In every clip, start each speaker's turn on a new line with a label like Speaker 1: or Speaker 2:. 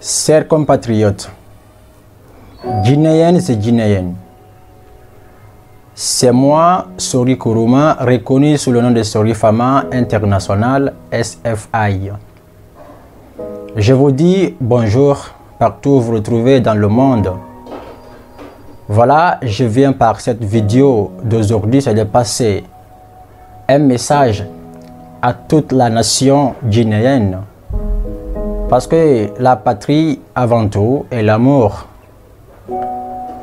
Speaker 1: Chers compatriotes, Guinéennes et Guinéennes, c'est moi, Sori Kourouma, reconnu sous le nom de Sori Fama International SFI. Je vous dis bonjour partout où vous vous retrouvez dans le monde. Voilà, je viens par cette vidéo d'aujourd'hui, c'est de passer un message à toute la nation guinéenne. Parce que la patrie, avant tout, est l'amour.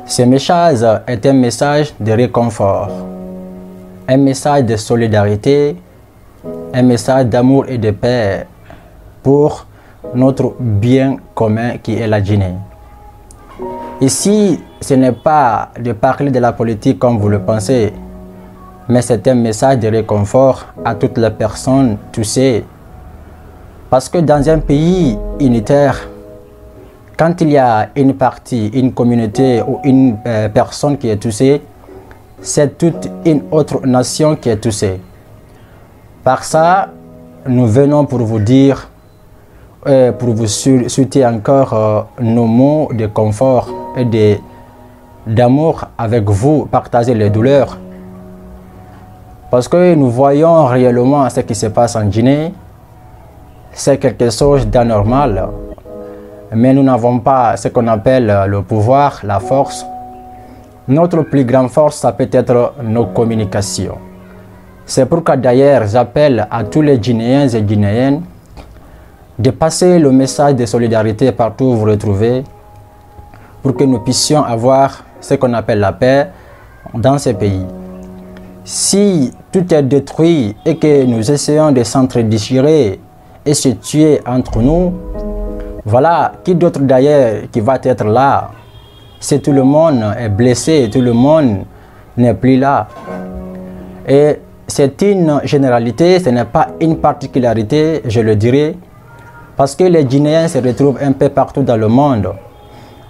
Speaker 1: Ce message est un message de réconfort, un message de solidarité, un message d'amour et de paix pour notre bien commun qui est la Guinée. Ici, ce n'est pas de parler de la politique comme vous le pensez, mais c'est un message de réconfort à toutes les personnes touchées. Parce que dans un pays unitaire, quand il y a une partie, une communauté ou une personne qui est touchée, c'est toute une autre nation qui est touchée. Par ça, nous venons pour vous dire, pour vous souhaiter encore nos mots de confort et d'amour avec vous, partager les douleurs. Parce que nous voyons réellement ce qui se passe en Guinée. C'est quelque chose d'anormal, mais nous n'avons pas ce qu'on appelle le pouvoir, la force. Notre plus grande force, ça peut être nos communications. C'est pourquoi d'ailleurs j'appelle à tous les Guinéens et Guinéennes de passer le message de solidarité partout où vous vous retrouvez pour que nous puissions avoir ce qu'on appelle la paix dans ces pays. Si tout est détruit et que nous essayons de s'entre-déchirer et se tuer entre nous, voilà, qui d'autre d'ailleurs qui va être là? Si tout le monde est blessé, tout le monde n'est plus là. Et c'est une généralité, ce n'est pas une particularité, je le dirais, parce que les Guinéens se retrouvent un peu partout dans le monde.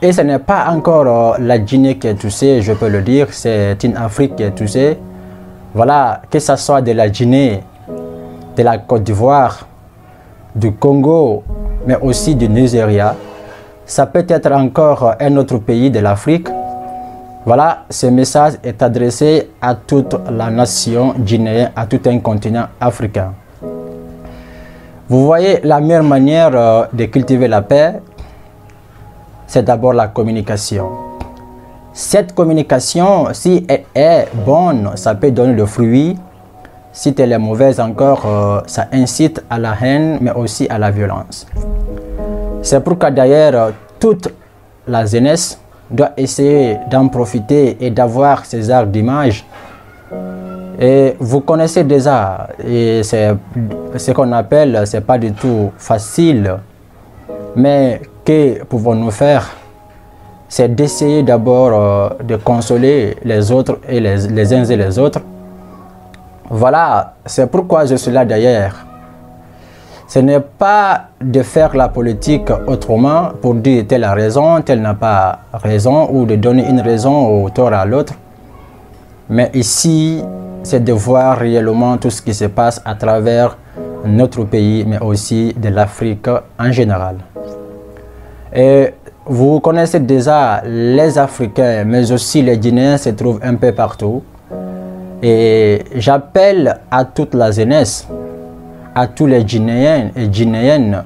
Speaker 1: Et ce n'est pas encore la Guinée qui est touchée, je peux le dire, c'est une Afrique qui est touchée. Voilà, que ce soit de la Guinée, de la Côte d'Ivoire, du Congo, mais aussi du Nigeria. Ça peut être encore un autre pays de l'Afrique. Voilà, ce message est adressé à toute la nation guinéenne, à tout un continent africain. Vous voyez, la meilleure manière de cultiver la paix, c'est d'abord la communication. Cette communication, si elle est bonne, ça peut donner le fruit. Si elle est mauvaise encore, ça incite à la haine, mais aussi à la violence. C'est pourquoi d'ailleurs, toute la jeunesse doit essayer d'en profiter et d'avoir ces arts d'image. Et vous connaissez déjà, et c'est ce qu'on appelle, c'est pas du tout facile, mais que pouvons-nous faire? C'est d'essayer d'abord de consoler les autres et les uns et les autres. Voilà, c'est pourquoi je suis là d'ailleurs. Ce n'est pas de faire la politique autrement pour dire telle a raison, telle n'a pas raison, ou de donner une raison au tort à l'autre. Mais ici, c'est de voir réellement tout ce qui se passe à travers notre pays, mais aussi de l'Afrique en général. Et vous connaissez déjà les Africains, mais aussi les Guinéens se trouvent un peu partout. Et j'appelle à toute la jeunesse, à tous les Guinéens et Guinéennes,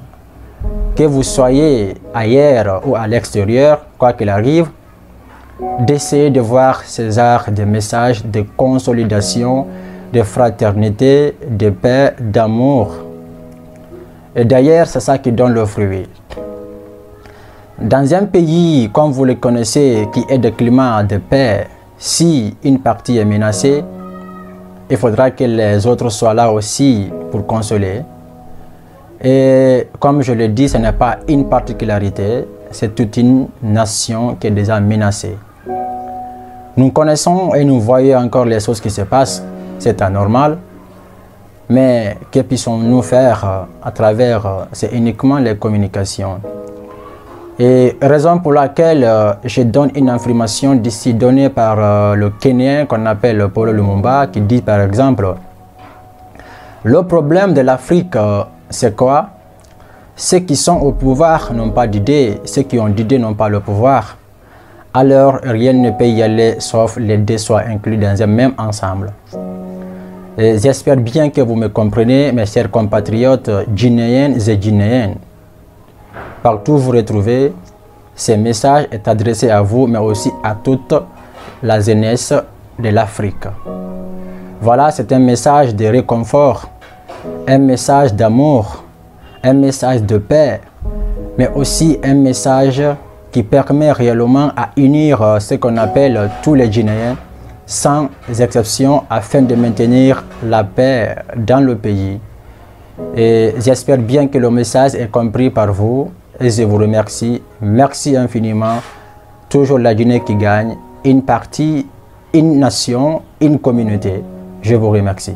Speaker 1: que vous soyez ailleurs ou à l'extérieur, quoi qu'il arrive, d'essayer de voir ces arts de messages de consolidation, de fraternité, de paix, d'amour. Et d'ailleurs, c'est ça qui donne le fruit. Dans un pays, comme vous le connaissez, qui est de climat de paix, si une partie est menacée, il faudra que les autres soient là aussi pour consoler. Et comme je le dis, ce n'est pas une particularité, c'est toute une nation qui est déjà menacée. Nous connaissons et nous voyons encore les choses qui se passent, c'est anormal. Mais que puissions-nous faire à travers, c'est uniquement les communications. Et raison pour laquelle je donne une information d'ici donnée par le Kenyan qu'on appelle Paul Lumumba, qui dit par exemple, le problème de l'Afrique, c'est quoi? Ceux qui sont au pouvoir n'ont pas d'idées, ceux qui ont d'idées n'ont pas le pouvoir. Alors rien ne peut y aller sauf les deux soient inclus dans un même ensemble. J'espère bien que vous me comprenez, mes chers compatriotes guinéennes et guinéennes. Partout où vous retrouvez, ce message est adressé à vous, mais aussi à toute la jeunesse de l'Afrique. Voilà, c'est un message de réconfort, un message d'amour, un message de paix, mais aussi un message qui permet réellement à unir ce qu'on appelle tous les Guinéens, sans exception, afin de maintenir la paix dans le pays. Et j'espère bien que le message est compris par vous et je vous remercie. Merci infiniment. Toujours la Guinée qui gagne, une partie, une nation, une communauté. Je vous remercie.